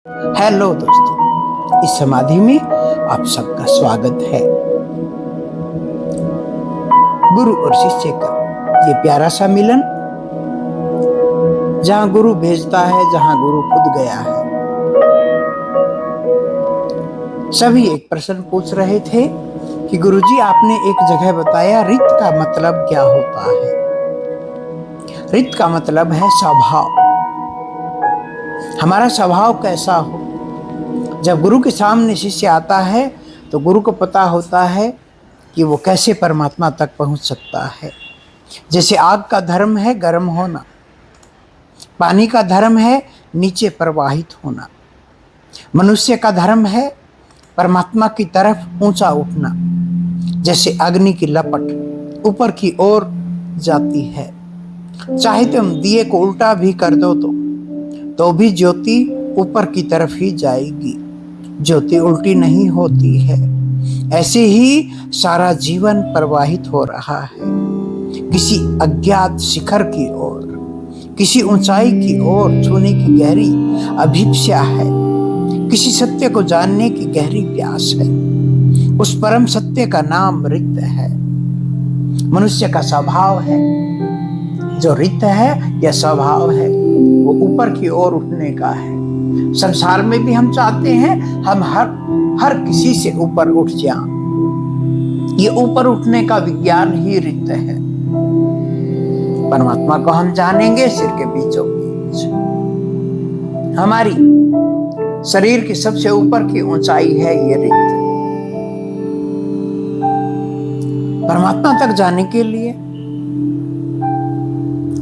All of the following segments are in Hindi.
हेलो दोस्तों, इस समाधि में आप सबका स्वागत है। गुरु और शिष्य का ये प्यारा सा मिलन, जहां गुरु भेजता है, जहां गुरु खुद गया है। सभी एक प्रश्न पूछ रहे थे कि गुरुजी, आपने एक जगह बताया रित का मतलब क्या होता है। रित का मतलब है स्वभाव। हमारा स्वभाव कैसा हो। जब गुरु के सामने शिष्य आता है तो गुरु को पता होता है कि वो कैसे परमात्मा तक पहुंच सकता है। जैसे आग का धर्म है गर्म होना, पानी का धर्म है नीचे प्रवाहित होना, मनुष्य का धर्म है परमात्मा की तरफ ऊंचा उठना। जैसे अग्नि की लपट ऊपर की ओर जाती है, चाहे तुम दिए को उल्टा भी कर दो तो भी ज्योति ऊपर की तरफ ही जाएगी, ज्योति उल्टी नहीं होती है। ऐसे ही सारा जीवन प्रवाहित हो रहा है, किसी अज्ञात शिखर की ओर, किसी ऊंचाई की ओर छूने की गहरी अभिप्सा है, किसी सत्य को जानने की गहरी प्यास है। उस परम सत्य का नाम रित है। मनुष्य का स्वभाव है, जो रित है यह स्वभाव है, वो ऊपर की ओर उठने का है। संसार में भी हम चाहते हैं हम हर किसी से ऊपर उठ जाएं। ये ऊपर उठने का विज्ञान ही रित है। परमात्मा को हम जानेंगे सिर के बीचों बीच। हमारी शरीर की सबसे ऊपर की ऊंचाई है ये रित। परमात्मा तक जाने के लिए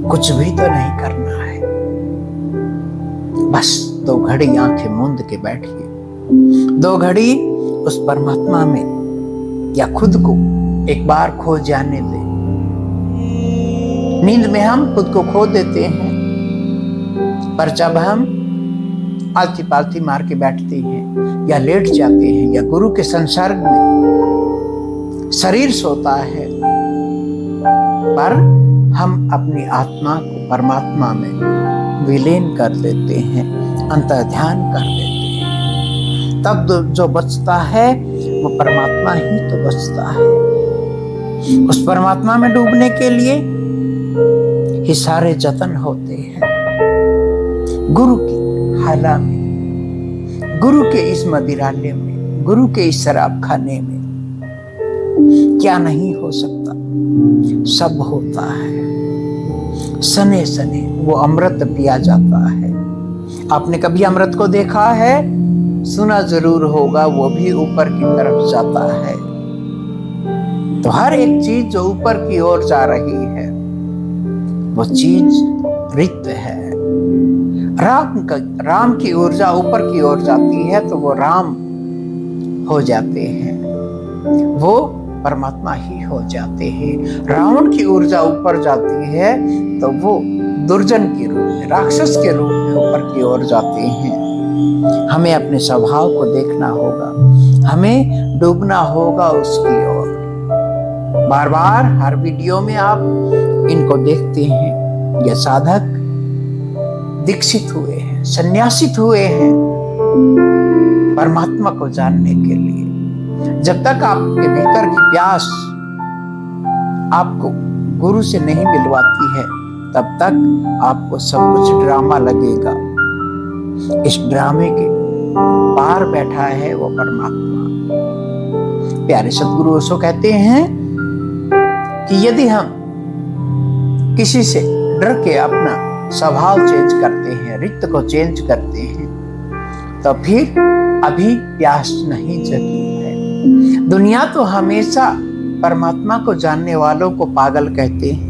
कुछ भी तो नहीं करना है, बस 2 घड़ी आंखें मूंद के बैठिए। 2 घड़ी उस परमात्मा में या खुद को एक बार खो जाने दे। नींद में हम खुद को खो देते हैं, पर जब हम आलती पालती मार के बैठते हैं या लेट जाते हैं या गुरु के संसर्ग में शरीर सोता है, पर हम अपनी आत्मा को परमात्मा में विलीन कर देते हैं, अंतर्ध्यान कर देते हैं। तब जो बचता है वो परमात्मा ही तो बचता है। उस परमात्मा में डूबने के लिए ही सारे जतन होते हैं। गुरु की हाला में, गुरु के इस मदिरालय में, गुरु के इस शराब खाने में क्या नहीं हो सकता, सब होता है। सने सने वो अमृत पिया जाता है। आपने कभी अमृत को देखा है? सुना जरूर होगा, वो भी ऊपर की तरफ जाता है। तो हर एक चीज जो ऊपर की ओर जा रही है वो चीज रित है। राम की ऊर्जा ऊपर की ओर जाती है तो वो राम हो जाते हैं, वो परमात्मा ही हो जाते हैं। रावण की ऊर्जा ऊपर जाती है तो वो दुर्जन के रूप में, राक्षस के रूप में ऊपर की ओर जाते हैं। हमें अपने स्वभाव को देखना होगा, हमें डूबना होगा उसकी ओर। बार बार हर वीडियो में आप इनको देखते हैं। ये साधक दीक्षित हुए हैं, संन्यासित हुए हैं परमात्मा को जानने के लिए। जब तक आपके भीतर की प्यास आपको गुरु से नहीं मिलवाती है, तब तक आपको सब कुछ ड्रामा लगेगा। इस ड्रामे के पार बैठा है वो परमात्मा। प्यारे सद्गुरु ओशो कहते हैं कि यदि हम किसी से डर के अपना स्वभाव चेंज करते हैं, रित को चेंज करते हैं, तो फिर अभी प्यास नहीं जगी है। दुनिया तो हमेशा परमात्मा को जानने वालों को पागल कहते हैं।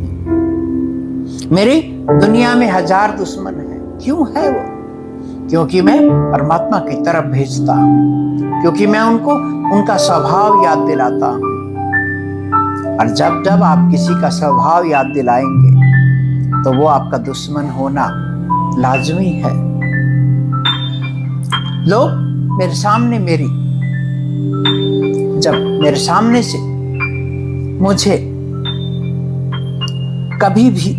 मेरी दुनिया में 1000 दुश्मन हैं। क्यों है वो? क्योंकि मैं परमात्मा की तरफ भेजता हूं, क्योंकि मैं उनको उनका स्वभाव याद दिलाता हूं। और जब जब आप किसी का स्वभाव याद दिलाएंगे तो वो आपका दुश्मन होना लाजमी है। लोग मेरे सामने से मुझे कभी भी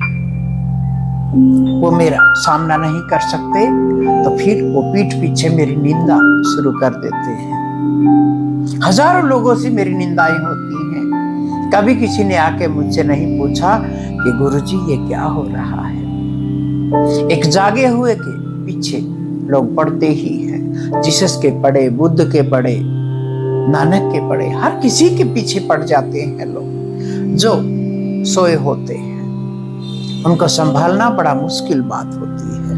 वो मेरा सामना नहीं कर सकते, तो फिर वो पीठ पीछे मेरी निंदा शुरू कर देते हैं। हजारों लोगों से मेरी निंदाएं होती हैं। कभी किसी ने आके मुझसे नहीं पूछा कि गुरुजी ये क्या हो रहा है। एक जागे हुए के पीछे लोग पढ़ते ही हैं। जीसस के पढ़े, बुद्ध के पढ़े, नानक के पढ़े, हर किसी के पीछे पड़ जाते हैं लोग। जो सोए होते हैं उनको संभालना बड़ा मुश्किल बात होती है।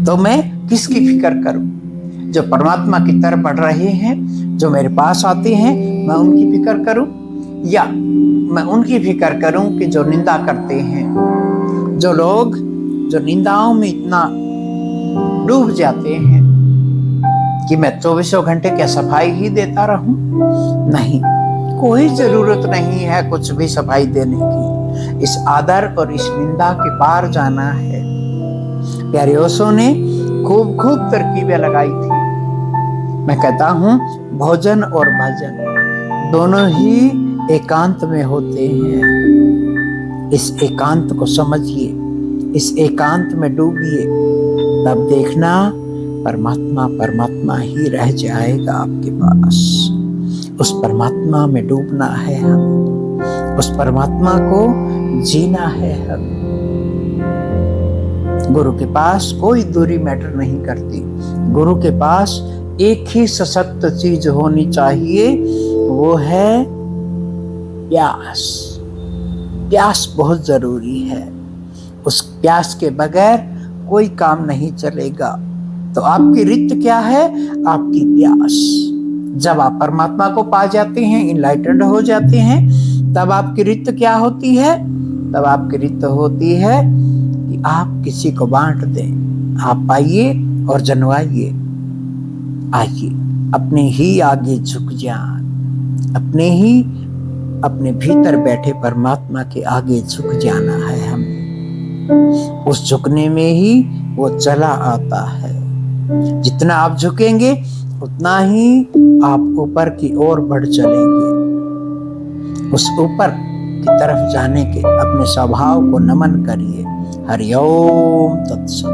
तो मैं किसकी फिक्र करूं? जो परमात्मा की तरफ बढ़ रहे हैं, जो मेरे पास आते हैं, मैं उनकी फिक्र करूं, या मैं उनकी फिक्र करूं कि जो निंदा करते हैं, जो लोग जो निंदाओं में इतना डूब जाते हैं कि मैं 24 घंटे क्या सफाई ही देता रहूं? नहीं, कोई जरूरत नहीं है कुछ भी सफाई देने की। इस आदर और इस निंदा के पार जाना है। प्यारे ओशो ने खूब खूब तरकीबें लगाई थी। मैं कहता हूं, भोजन और भजन दोनों ही एकांत में होते हैं। इस एकांत को समझिए, इस एकांत में डूबिए, तब देखना परमात्मा परमात्मा ही रह जाएगा आपके पास। उस परमात्मा में डूबना है हमें, उस परमात्मा को जीना है हमें। गुरु के पास कोई दूरी मैटर नहीं करती। गुरु के पास एक ही सशक्त चीज होनी चाहिए, वो है प्यास। प्यास बहुत जरूरी है। उस प्यास के बगैर कोई काम नहीं चलेगा। तो आपकी रित क्या है? आपकी प्यास। जब आप परमात्मा को पा जाते हैं, इनलाइटेंड हो जाते हैं, तब आपकी रित क्या होती है? तब आपकी रित होती है कि आप किसी को बांट दें। आप पाइए और जनवाइए। आइए, अपने ही आगे झुक जान, अपने भीतर बैठे परमात्मा के आगे झुक जाना है हमें। उस झुकने में ही वो चला आता है। जितना आप झुकेंगे उतना ही आप ऊपर की ओर बढ़ चलेंगे। उस ऊपर की तरफ जाने के अपने स्वभाव को नमन करिए। हरि ओम तत्सत।